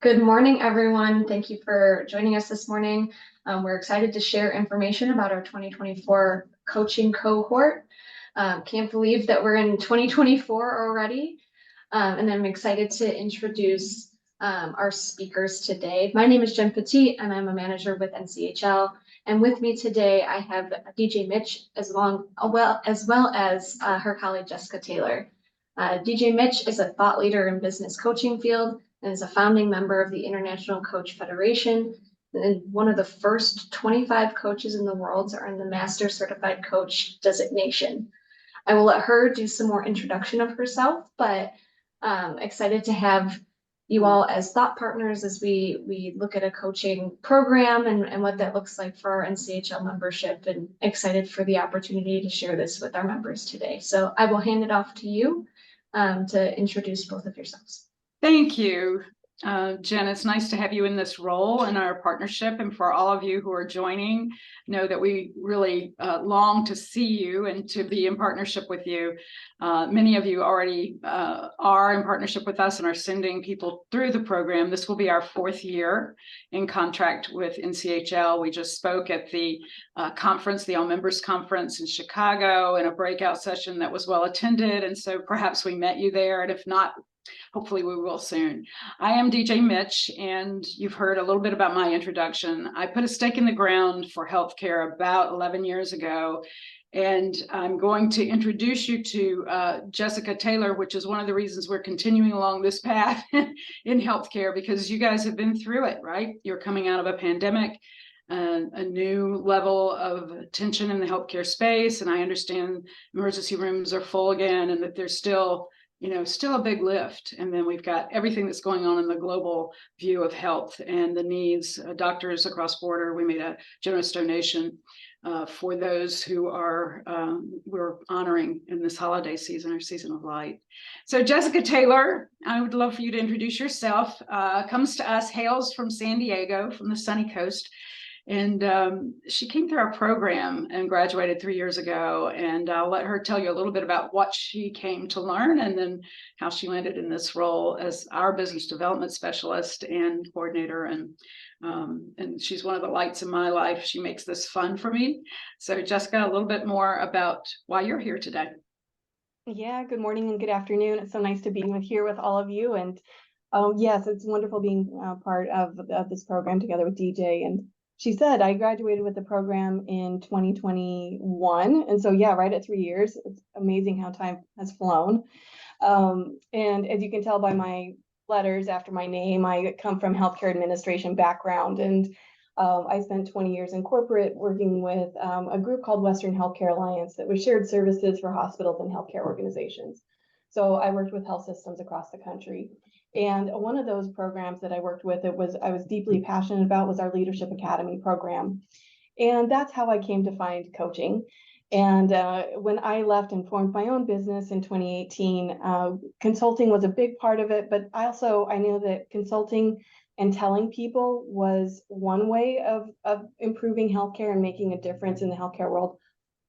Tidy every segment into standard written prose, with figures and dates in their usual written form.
Good morning, everyone. Thank you for joining us this morning. We're excited to share information about our 2024 coaching cohort. Can't believe that we're in 2024 already. And I'm excited to introduce our speakers today. My name is Jen Petit, and I'm a manager with NCHL. And with me today, I have DJ Mitch as her colleague Jessica Taylor. DJ Mitch is a thought leader in business coaching field and is a founding member of the International Coach Federation and one of the first 25 coaches in the world to earn the Master Certified Coach designation. I will let her do some more introduction of herself, but excited to have you all as thought partners as we look at a coaching program and what that looks like for our NCHL membership, and excited for the opportunity to share this with our members today. So I will hand it off to you to introduce both of yourselves. Thank you, Jen. It's nice to have you in this role in our partnership, and for all of you who are joining, know that we really long to see you and to be in partnership with you. Many of you already are in partnership with us and are sending people through the program. This will be our 4th year in contract with NCHL. We just spoke at the conference, the All Members Conference in Chicago, in a breakout session that was well attended, and so perhaps we met you there, and if not, hopefully we will soon. I am DJ Mitch, and you've heard a little bit about my introduction. I put a stake in the ground for healthcare about 11 years ago, and I'm going to introduce you to Jessica Taylor, which is one of the reasons we're continuing along this path in healthcare, because you guys have been through it, right? You're coming out of a pandemic, a new level of tension in the healthcare space, and I understand emergency rooms are full again, and that there's still a big lift. And then we've got everything that's going on in the global view of health and the needs. Doctors across border, we made a generous donation for those who we're honoring in this holiday season, our season of light. So Jessica Taylor, I would love for you to introduce yourself. Comes to us, hails from San Diego, from the sunny coast. And she came through our program and graduated 3 years ago. And I'll let her tell you a little bit about what she came to learn and then how she landed in this role as our business development specialist and coordinator. And she's one of the lights in my life. She makes this fun for me. So Jessica, a little bit more about why you're here today. Yeah, good morning and good afternoon. It's so nice to be here with all of you. And yes, it's wonderful being part of this program together with DJ. And she said, I graduated with the program in 2021. And so, yeah, right at 3 years. It's amazing how time has flown. And as you can tell by my letters after my name, I come from healthcare administration background. And I spent 20 years in corporate working with a group called Western Healthcare Alliance that was shared services for hospitals and healthcare organizations. So I worked with health systems across the country. And one of those programs that I worked with, I was deeply passionate about, was our Leadership Academy program. And that's how I came to find coaching. And when I left and formed my own business in 2018, consulting was a big part of it. But I knew that consulting and telling people was one way of improving healthcare and making a difference in the healthcare world.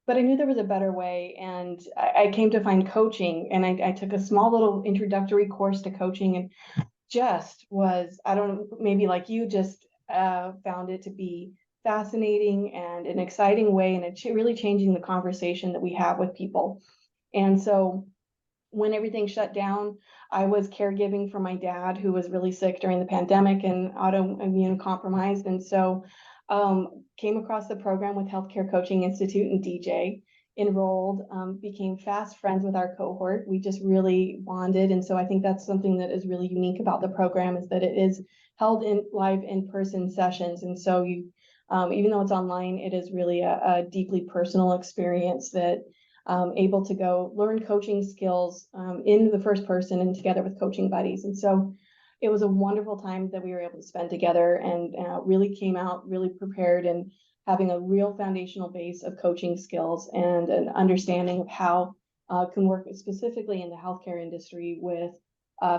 But I knew there was a better way, and I came to find coaching, and I took a small little introductory course to coaching, and just was, I don't know, maybe like you, just found it to be fascinating and an exciting way, and it's really changing the conversation that we have with people. And so when everything shut down, I was caregiving for my dad, who was really sick during the pandemic and autoimmune compromised. And so came across the program with Healthcare Coaching Institute and DJ, enrolled, became fast friends with our cohort. We just really bonded. And so I think that's something that is really unique about the program, is that it is held in live in-person sessions. And so you, even though it's online, it is really a deeply personal experience that able to go learn coaching skills in the first person and together with coaching buddies. And so it was a wonderful time that we were able to spend together, and really came out really prepared and having a real foundational base of coaching skills and an understanding of how can work specifically in the healthcare industry with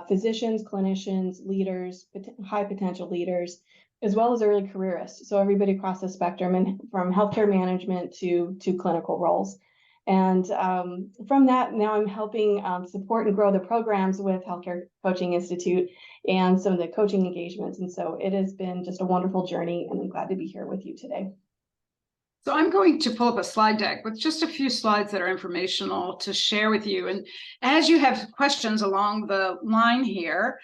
physicians, clinicians, leaders, high potential leaders, as well as early careerists. So everybody across the spectrum, and from healthcare management to clinical roles. And from that, now I'm helping support and grow the programs with Healthcare Coaching Institute and some of the coaching engagements. And so it has been just a wonderful journey, and I'm glad to be here with you today. So I'm going to pull up a slide deck with just a few slides that are informational to share with you. And as you have questions along the line here,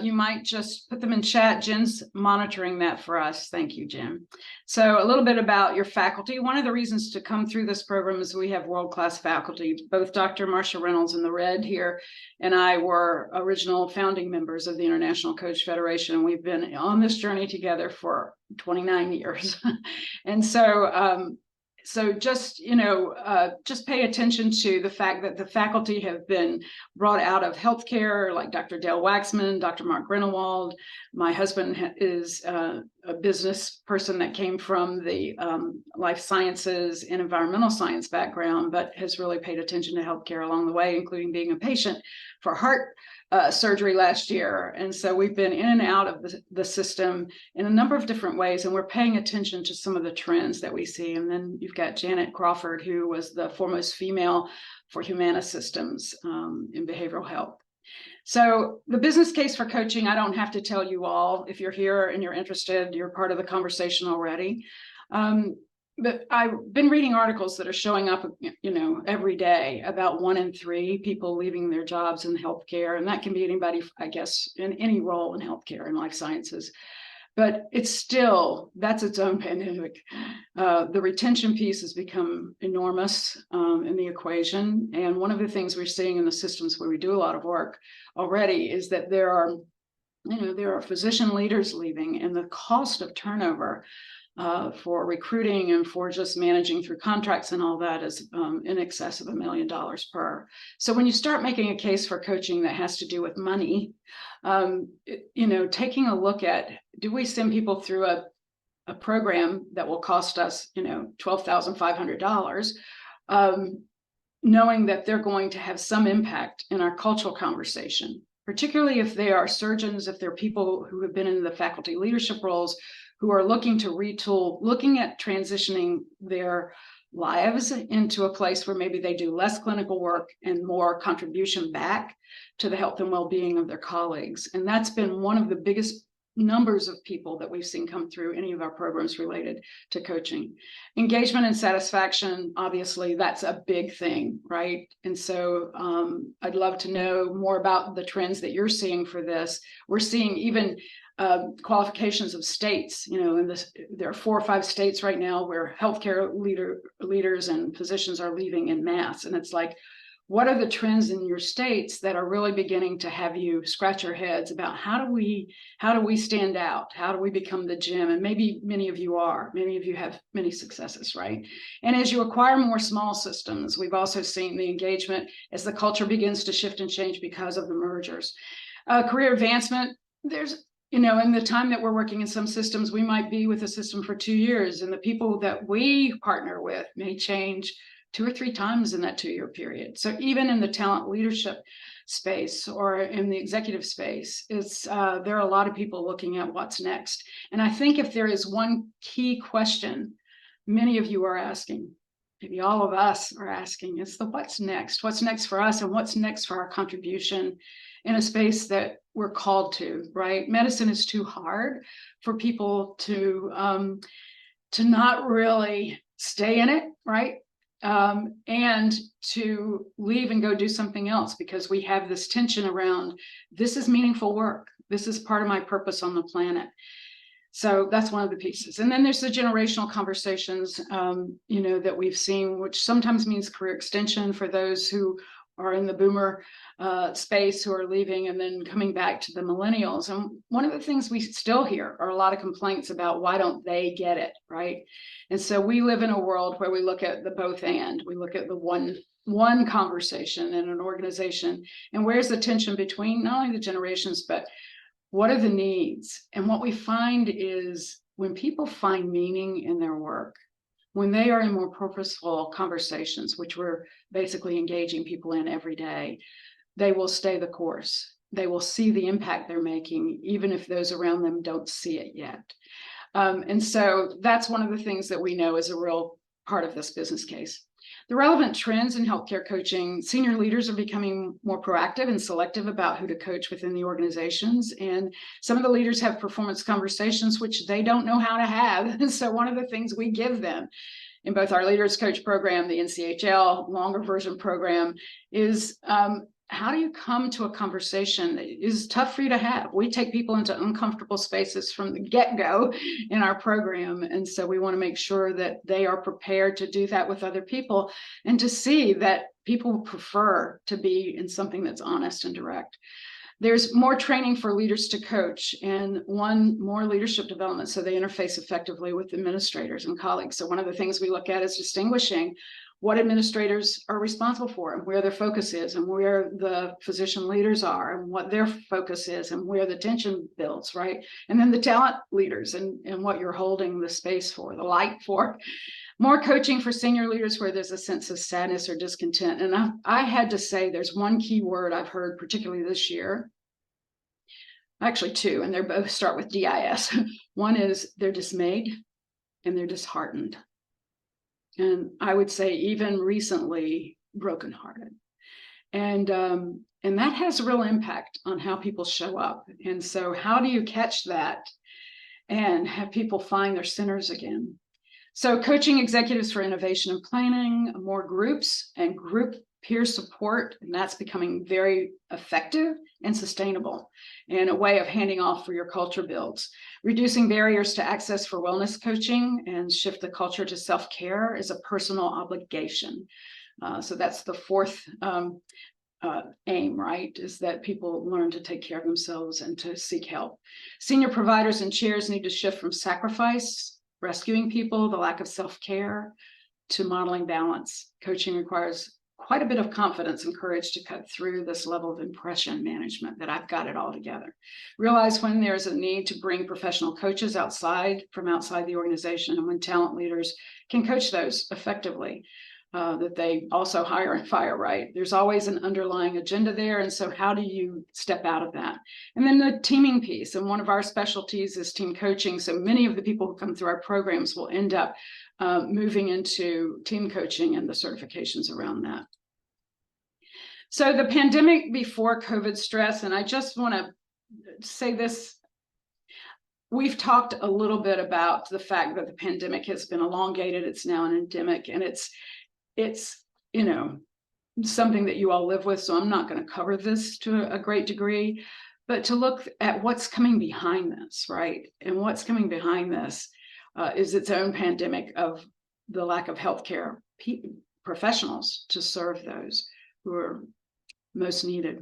you might just put them in chat. Jen's monitoring that for us. Thank you, Jen. So a little bit about your faculty. One of the reasons to come through this program is we have world-class faculty. Both Dr. Marcia Reynolds in the red here and I were original founding members of the International Coach Federation. And we've been on this journey together for 29 years. And so just, just pay attention to the fact that the faculty have been brought out of healthcare, like Dr. Dale Waxman, Dr. Mark Grinewald. My husband is a business person that came from the life sciences and environmental science background, but has really paid attention to healthcare along the way, including being a patient for heart surgery last year. And so we've been in and out of the system in a number of different ways, and we're paying attention to some of the trends that we see. And then you've got Janet Crawford, who was the foremost female for Humana Systems in behavioral health. So the business case for coaching, I don't have to tell you all. If you're here and you're interested, you're part of the conversation already. But I've been reading articles that are showing up, every day about 1 in 3 people leaving their jobs in healthcare. And that can be anybody, I guess, in any role in healthcare and life sciences. But it's still, that's its own pandemic. The retention piece has become enormous in the equation. And one of the things we're seeing in the systems where we do a lot of work already is that there are physician leaders leaving, and the cost of turnover for recruiting and for just managing through contracts and all that is in excess of $1 million per. So when you start making a case for coaching that has to do with money, taking a look at, do we send people through a program that will cost us, $12,500, knowing that they're going to have some impact in our cultural conversation, particularly if they are surgeons, if they're people who have been in the faculty leadership roles, who are looking to retool, looking at transitioning their lives into a place where maybe they do less clinical work and more contribution back to the health and well-being of their colleagues. And that's been one of the biggest numbers of people that we've seen come through any of our programs related to coaching. Engagement and satisfaction, obviously, that's a big thing, right? And so I'd love to know more about the trends that you're seeing for this. We're seeing even qualifications of states, there are 4 or 5 states right now where healthcare leaders and physicians are leaving en masse. And it's like, what are the trends in your states that are really beginning to have you scratch your heads about how do we stand out? How do we become the gym? And maybe many of you have many successes, right? And as you acquire more small systems, we've also seen the engagement as the culture begins to shift and change because of the mergers. Career advancement, there's in the time that we're working in some systems, we might be with a system for 2 years, and the people that we partner with may change 2 or 3 times in that 2-year period. So even in the talent leadership space or in the executive space, there are a lot of people looking at what's next. And I think if there is one key question many of you are asking, maybe all of us are asking, is the what's next? What's next for us, and what's next for our contribution in a space that we're called to, right? Medicine is too hard for people to not really stay in it, right? And to leave and go do something else, because we have this tension around, this is meaningful work. This is part of my purpose on the planet. So that's one of the pieces. And then there's the generational conversations, that we've seen, which sometimes means career extension for those who are in the boomer space who are leaving and then coming back to the millennials. And one of the things we still hear are a lot of complaints about why don't they get it, right? And so we live in a world where we look at the both and, we look at the one conversation in an organization, and where's the tension between not only the generations, but what are the needs? And what we find is when people find meaning in their work, when they are in more purposeful conversations, which we're basically engaging people in every day, they will stay the course. They will see the impact they're making, even if those around them don't see it yet. And so that's one of the things that we know is a real part of this business case. The relevant trends in healthcare coaching: senior leaders are becoming more proactive and selective about who to coach within the organizations. And some of the leaders have performance conversations, which they don't know how to have. And so one of the things we give them in both our Leaders Coach program, the NCHL longer version program, is how do you come to a conversation that is tough for you to have? We take people into uncomfortable spaces from the get-go in our program. And so we want to make sure that they are prepared to do that with other people and to see that people prefer to be in something that's honest and direct. There's more training for leaders to coach, and more leadership development so they interface effectively with administrators and colleagues. So one of the things we look at is distinguishing what administrators are responsible for and where their focus is, and where the physician leaders are and what their focus is, and where the tension builds, right? And then the talent leaders and what you're holding the space for, the light for. More coaching for senior leaders where there's a sense of sadness or discontent. And I had to say there's one key word I've heard, particularly this year. Actually two, and they both start with DIS. One is they're dismayed and they're disheartened. And I would say even recently, brokenhearted. And that has a real impact on how people show up. And so how do you catch that and have people find their centers again? So coaching executives for innovation and planning, more groups and group peer support, and that's becoming very effective and sustainable, and a way of handing off for your culture builds. Reducing barriers to access for wellness coaching and shift the culture to self-care is a personal obligation. So that's the fourth aim, right? Is that people learn to take care of themselves and to seek help. Senior providers and chairs need to shift from sacrifice, rescuing people, the lack of self-care, to modeling balance. Coaching requires quite a bit of confidence and courage to cut through this level of impression management that I've got it all together. Realize when there's a need to bring professional coaches from outside the organization, and when talent leaders can coach those effectively, that they also hire and fire right. There's always an underlying agenda there. And so how do you step out of that? And then the teaming piece. And one of our specialties is team coaching. So many of the people who come through our programs will end up moving into team coaching and the certifications around that. So the pandemic before COVID stress, and I just want to say this, we've talked a little bit about the fact that the pandemic has been elongated. It's now an endemic, and it's something that you all live with. So I'm not going to cover this to a great degree, but to look at what's coming behind this, right? And what's coming behind this is its own pandemic of the lack of healthcare professionals to serve those who are most needed.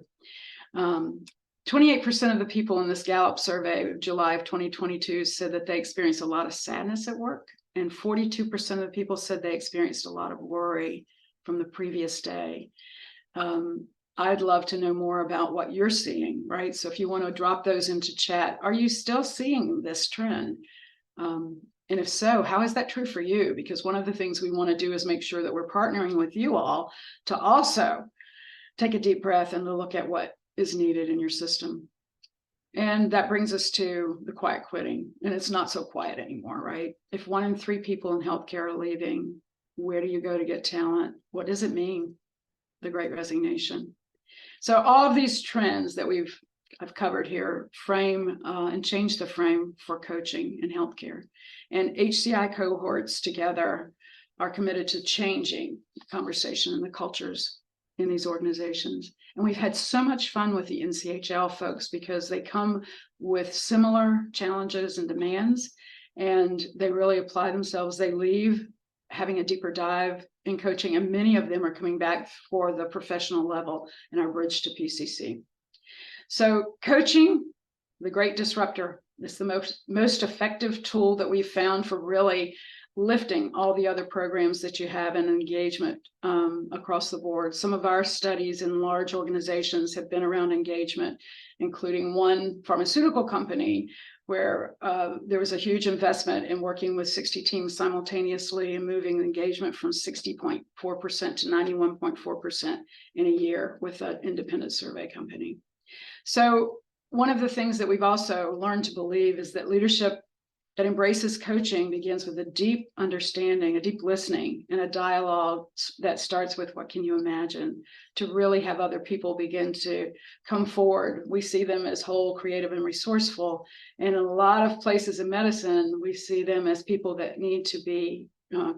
28% of the people in this Gallup survey of July of 2022 said that they experienced a lot of sadness at work, and 42% of the people said they experienced a lot of worry from the previous day. I'd love to know more about what you're seeing, right? So if you want to drop those into chat, are you still seeing this trend? And if so, how is that true for you? Because one of the things we want to do is make sure that we're partnering with you all to also take a deep breath and to look at what is needed in your system. And that brings us to the quiet quitting. And it's not so quiet anymore, right? If 1 in 3 people in healthcare are leaving, where do you go to get talent? What does it mean? The Great Resignation. So all of these trends that I've covered here frame and change the frame for coaching in healthcare. And HCI cohorts together are committed to changing the conversation and the cultures in these organizations. And we've had so much fun with the NCHL folks because they come with similar challenges and demands, and they really apply themselves. They leave having a deeper dive in coaching, and many of them are coming back for the professional level in our bridge to PCC. So coaching, the great disruptor, is the most effective tool that we've found for really lifting all the other programs that you have in engagement across the board. Some of our studies in large organizations have been around engagement, including one pharmaceutical company where there was a huge investment in working with 60 teams simultaneously and moving engagement from 60.4% to 91.4% in a year with an independent survey company. So one of the things that we've also learned to believe is that leadership that embraces coaching begins with a deep understanding, a deep listening, and a dialogue that starts with what can you imagine, to really have other people begin to come forward. We see them as whole, creative, and resourceful. And in a lot of places in medicine, we see them as people that need to be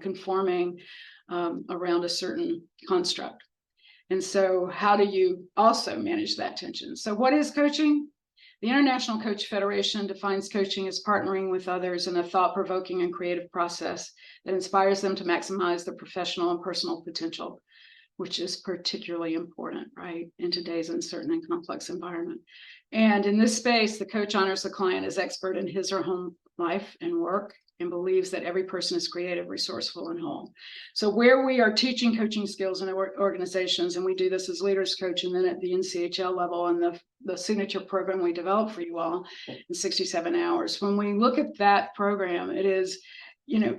conforming around a certain construct. And so how do you also manage that tension? So what is coaching? The International Coach Federation defines coaching as partnering with others in a thought-provoking and creative process that inspires them to maximize their professional and personal potential, which is particularly important, right, in today's uncertain and complex environment. And in this space, the coach honors the client as expert in his or her life and work, and believes that every person is creative, resourceful, and whole. So where we are teaching coaching skills in our organizations, and we do this as leaders coach, and then at the NCHL level, and the signature program we developed for you all in 67 hours. When we look at that program, it is,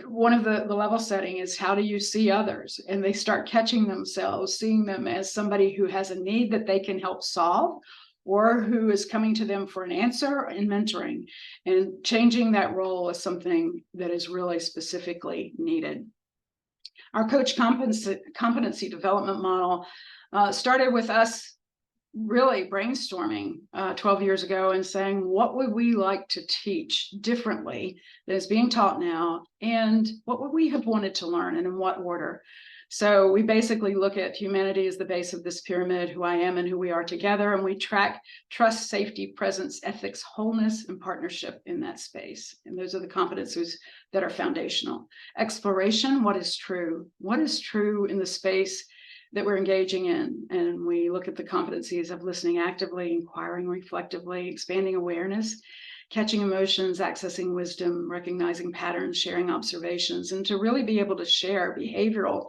one of the level setting is, how do you see others? And they start catching themselves, seeing them as somebody who has a need that they can help solve, or who is coming to them for an answer, and mentoring. And changing that role is something that is really specifically needed. Our coach competency development model started with us really brainstorming 12 years ago and saying, what would we like to teach differently that is being taught now? And what would we have wanted to learn, and in what order? So we basically look at humanity as the base of this pyramid, who I am and who we are together, and we track trust, safety, presence, ethics, wholeness, and partnership in that space. And those are the competencies that are foundational. Exploration, what is true? What is true in the space that we're engaging in? And we look at the competencies of listening actively, inquiring reflectively, expanding awareness, catching emotions, accessing wisdom, recognizing patterns, sharing observations, and to really be able to share behavioral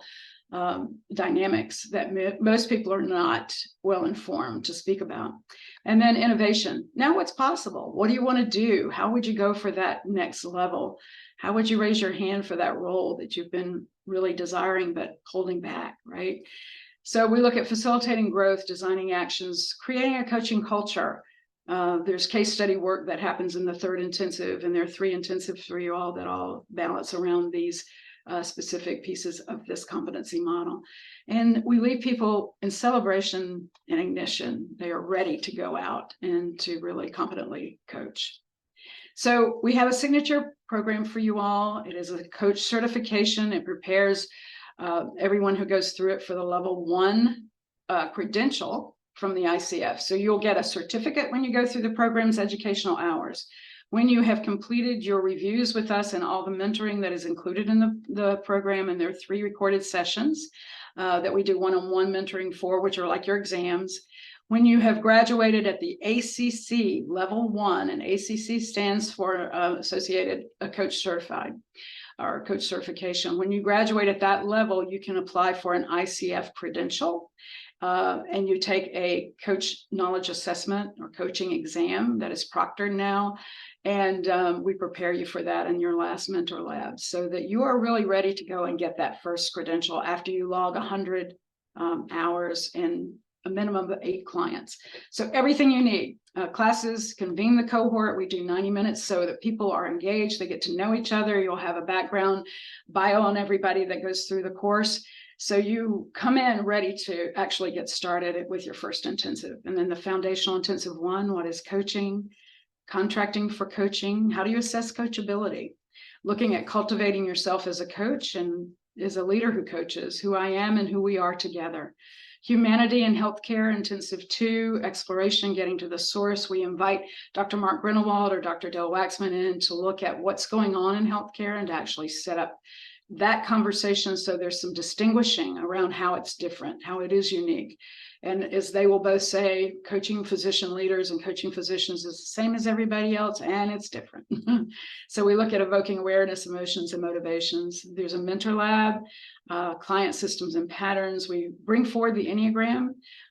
dynamics that most people are not well informed to speak about. And then innovation. Now what's possible? What do you want to do? How would you go for that next level? How would you raise your hand for that role that you've been really desiring but holding back, right? So we look at facilitating growth, designing actions, creating a coaching culture. There's case study work that happens in the third intensive, and there are 3 intensives for you all that all balance around these specific pieces of this competency model. And we leave people in celebration and ignition. They are ready to go out and to really competently coach. So we have a signature program for you all. It is a coach certification. It prepares everyone who goes through it for the level 1 credential from the ICF. So you'll get a certificate when you go through the program's educational hours. When you have completed your reviews with us and all the mentoring that is included in the program, and there are 3 recorded sessions that we do one-on-one mentoring for, which are like your exams. When you have graduated at the ACC level 1, and ACC stands for Associated Coach Certified, or coach certification. When you graduate at that level, you can apply for an ICF credential. And you take a coach knowledge assessment or coaching exam that is proctored now. And we prepare you for that in your last mentor lab, so that you are really ready to go and get that first credential after you log 100 hours and a minimum of 8 clients. So everything you need. Classes, convene the cohort. We do 90 minutes so that people are engaged. They get to know each other. You'll have a background bio on everybody that goes through the course. So you come in ready to actually get started with your first intensive. And then the foundational intensive 1, what is coaching? Contracting for coaching. How do you assess coachability? Looking at cultivating yourself as a coach and as a leader who coaches, who I am and who we are together. Humanity and Healthcare Intensive 2, exploration, getting to the source. We invite Dr. Mark Grindelwald or Dr. Del Waxman in to look at what's going on in healthcare and to actually set up that conversation so there's some distinguishing around how it's different, how it is unique. And as they will both say, coaching physician leaders and coaching physicians is the same as everybody else, and it's different. So we look at evoking awareness, emotions, and motivations. There's a mentor lab, client systems and patterns. We bring forward the Enneagram.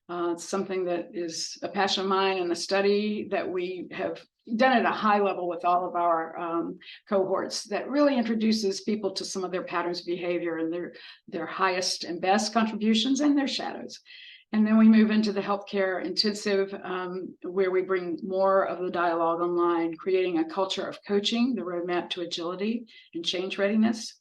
It's something that is a passion of mine, and a study that we have done at a high level with all of our cohorts that really introduces people to some of their patterns of behavior and their highest and best contributions and their shadows. And then we move into the healthcare intensive, where we bring more of the dialogue online, creating a culture of coaching, the roadmap to agility and change readiness.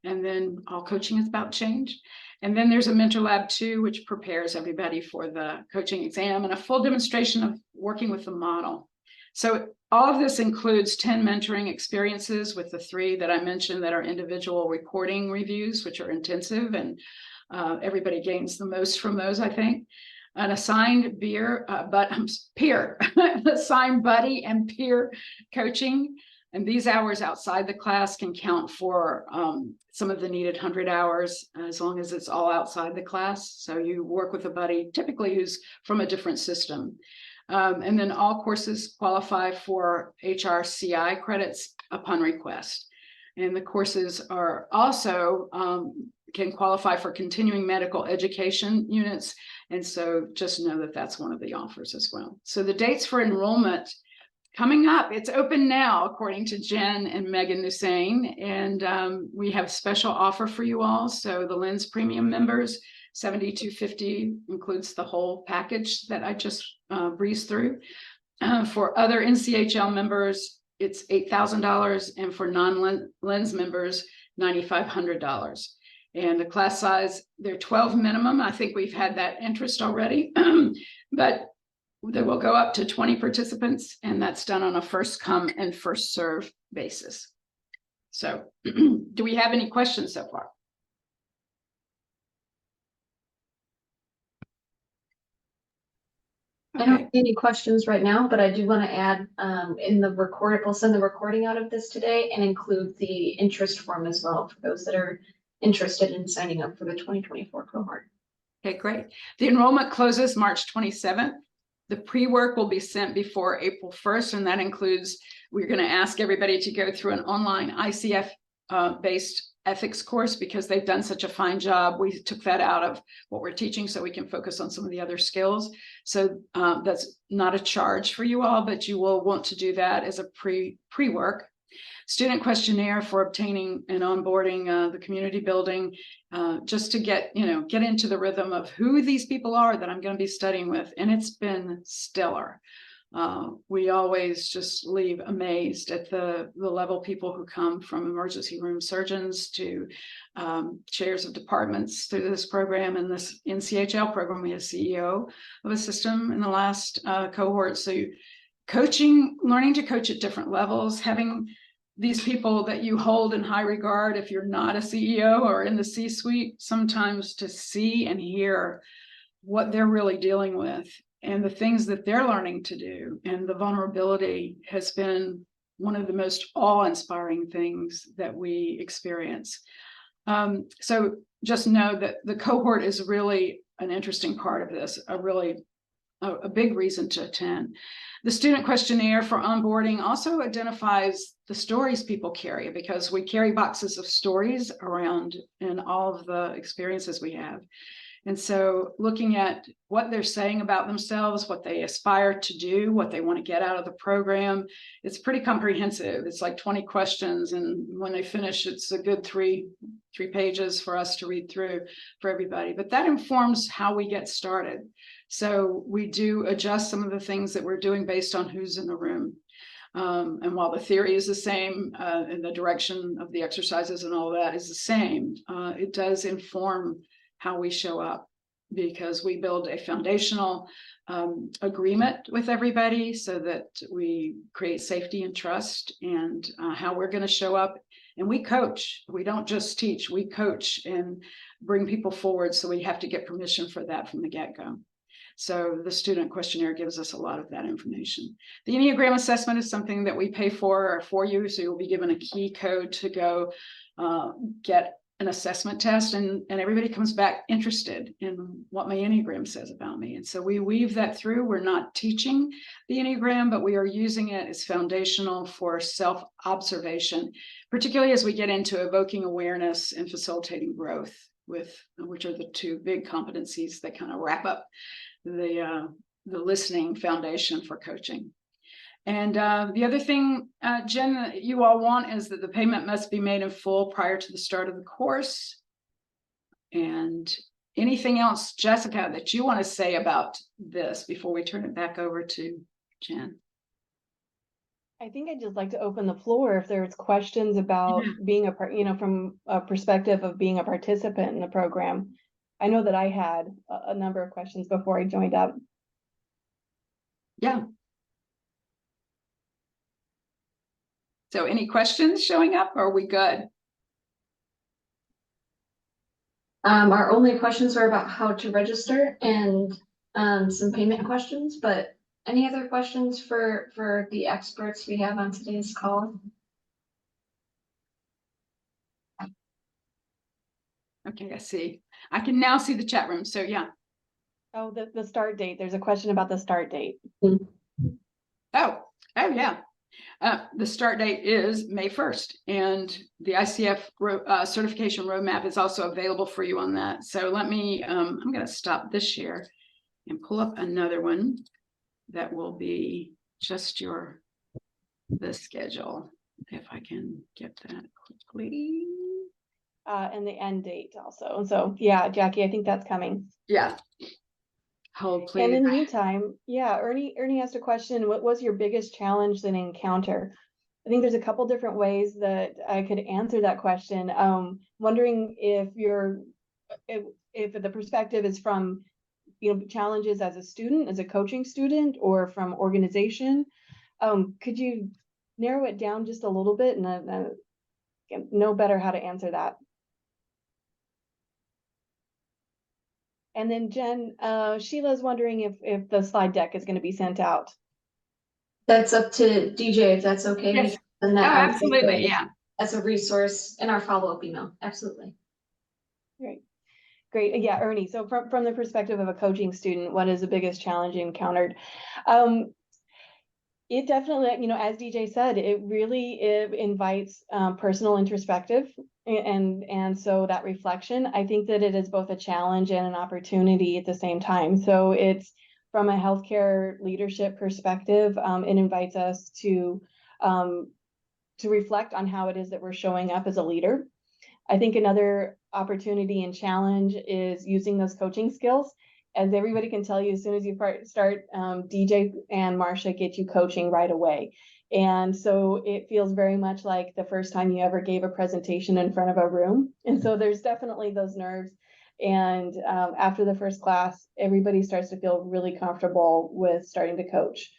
And then all coaching is about change. And then there's a mentor lab 2, which prepares everybody for the coaching exam, and a full demonstration of working with the model. So all of this includes 10 mentoring experiences with the 3 that I mentioned that are individual recording reviews, which are intensive, and everybody gains the most from those, I think. An assigned peer, assigned buddy and peer coaching. And these hours outside the class can count for some of the needed 100 hours, as long as it's all outside the class. So you work with a buddy, typically who's from a different system. And then all courses qualify for HRCI credits upon request. And the courses are also can qualify for continuing medical education units. And so just know that that's one of the offers as well. So the dates for enrollment coming up, it's open now, according to Jen and Megan Hussein. And we have a special offer for you all. So the Lens Premium members, $72.50 includes the whole package that I just breezed through. For other NCHL members, it's $8,000, and for non-Lens members, $9,500. And the class size, they're 12 minimum. I think we've had that interest already, but they will go up to 20 participants, and that's done on a first come and first serve basis. So do we have any questions so far? I don't see any questions right now, but I do want to add in the recording, we'll send the recording out of this today and include the interest form as well for those that are interested in signing up for the 2024 cohort. Okay, great. The enrollment closes March 27th. The pre-work will be sent before April 1st, and that includes, we're going to ask everybody to go through an online ICF based ethics course, because they've done such a fine job. We took that out of what we're teaching so we can focus on some of the other skills. So that's not a charge for you all, but you will want to do that as a pre-work. Student questionnaire for obtaining and onboarding the community building, just to get into the rhythm of who these people are that I'm going to be studying with. And it's been stellar. We always just leave amazed at the level of people who come, from emergency room surgeons to chairs of departments through this program. And this NCHL program, we had a CEO of a system in the last cohort. So coaching, learning to coach at different levels, having these people that you hold in high regard, if you're not a CEO or in the C-suite, sometimes to see and hear what they're really dealing with and the things that they're learning to do. And the vulnerability has been one of the most awe-inspiring things that we experience. So just know that the cohort is really an interesting part of this, a big reason to attend. The student questionnaire for onboarding also identifies the stories people carry, because we carry boxes of stories around in all of the experiences we have. And so looking at what they're saying about themselves, what they aspire to do, what they want to get out of the program, it's pretty comprehensive. It's like 20 questions. And when they finish, it's a good three pages for us to read through for everybody. But that informs how we get started. So we do adjust some of the things that we're doing based on who's in the room. And while the theory is the same and the direction of the exercises and all that is the same, it does inform how we show up, because we build a foundational agreement with everybody so that we create safety and trust, and how we're going to show up. And we coach. We don't just teach, we coach and bring people forward. So we have to get permission for that from the get-go. So the student questionnaire gives us a lot of that information. The Enneagram assessment is something that we pay for you. So you'll be given a key code to go get an assessment test, and everybody comes back interested in what my Enneagram says about me. And so we weave that through. We're not teaching the Enneagram, but we are using it as foundational for self-observation, particularly as we get into evoking awareness and facilitating growth, which are the 2 big competencies that kind of wrap up the listening foundation for coaching. And the other thing, Jen, that you all want is that the payment must be made in full prior to the start of the course. And anything else, Jessica, that you want to say about this before we turn it back over to Jen? I think I'd just like to open the floor if there's questions about being a part, from a perspective of being a participant in the program. I know that I had a number of questions before I joined up. Yeah. So any questions showing up? Or are we good? Our only questions were about how to register and some payment questions, but any other questions for the experts we have on today's call? Okay, I see. I can now see the chat room. So yeah. Oh, the start date. There's a question about the start date. Oh, yeah. The start date is May 1st, and the ICF certification roadmap is also available for you on that. So let me, I'm going to stop this share and pull up another one that will be just the schedule, if I can get that quickly. And the end date also. So yeah, Jackie, I think that's coming. Yeah. Hold, please. And in the meantime, yeah, Ernie asked a question, what was your biggest challenge and encounter? I think there's a couple different ways that I could answer that question. Wondering if the perspective is from, challenges as a student, as a coaching student, or from organization. Could you narrow it down just a little bit and know better how to answer that? And then Jen, Sheila's wondering if the slide deck is going to be sent out. That's up to DJ, if that's okay. Yes. And that Absolutely, yeah. As a resource in our follow-up email, absolutely. Great, yeah, Ernie. So from the perspective of a coaching student, what is the biggest challenge you encountered? It definitely, as DJ said, it invites personal introspective, and so that reflection. I think that it is both a challenge and an opportunity at the same time. So it's from a healthcare leadership perspective, it invites us to reflect on how it is that we're showing up as a leader. I think another opportunity and challenge is using those coaching skills. As everybody can tell you, as soon as you start, DJ and Marcia get you coaching right away. And so it feels very much like the first time you ever gave a presentation in front of a room. And so there's definitely those nerves. And after the first class, everybody starts to feel really comfortable with starting to coach.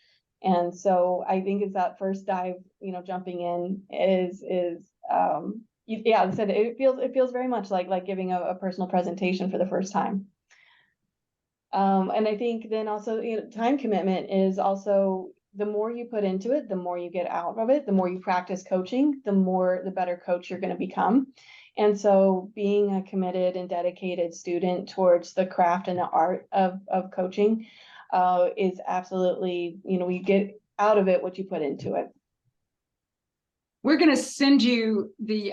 And so I think it's that first dive, jumping in yeah, I said it feels very much like giving a personal presentation for the first time. And I think then also, time commitment is also, the more you put into it, the more you get out of it, the more you practice coaching, the better coach you're going to become. And so being a committed and dedicated student towards the craft and the art of coaching is absolutely, you get out of it what you put into it. We're going to send you the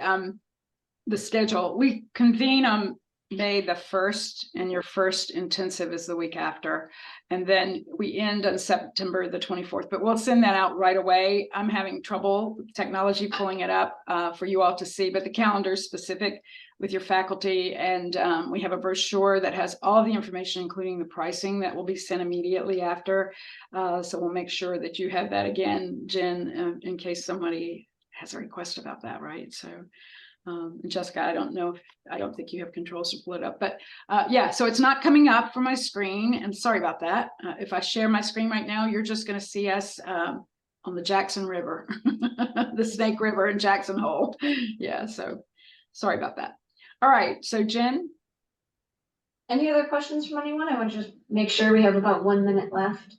schedule. We convene on May the 1st, and your first intensive is the week after. And then we end on September the 24th, but we'll send that out right away. I'm having trouble with technology pulling it up for you all to see, but the calendar is specific with your faculty. And we have a brochure that has all the information, including the pricing, that will be sent immediately after. So we'll make sure that you have that again, Jen, in case somebody has a request about that, right? So Jessica, I don't think you have controls to pull it up, but yeah, so it's not coming up for my screen, and sorry about that. If I share my screen right now, you're just going to see us on the Jackson River, the Snake River in Jackson Hole. Yeah, so sorry about that. All right, so Jen? Any other questions from anyone? I want to just make sure we have about 1 minute left.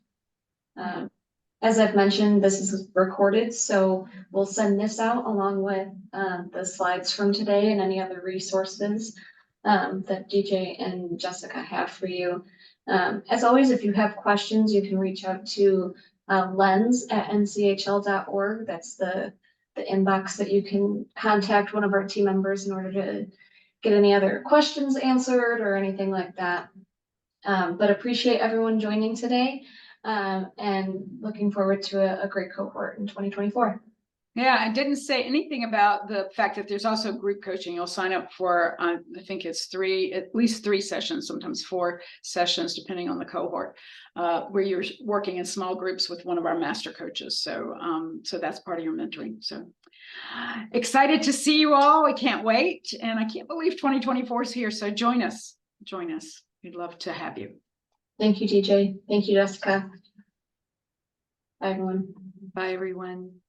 As I've mentioned, this is recorded, so we'll send this out along with the slides from today and any other resources that DJ and Jessica have for you. As always, if you have questions, you can reach out to lens@nchl.org. That's the inbox that you can contact one of our team members in order to get any other questions answered or anything like that. But appreciate everyone joining today. And looking forward to a great cohort in 2024. Yeah, I didn't say anything about the fact that there's also group coaching. You'll sign up for, I think it's at least 3 sessions, sometimes 4 sessions, depending on the cohort, where you're working in small groups with one of our master coaches. So, so that's part of your mentoring. So excited to see you all. I can't wait. And I can't believe 2024 is here. So join us. Join us. We'd love to have you. Thank you, DJ. Thank you, Jessica. Bye, everyone. Bye, everyone.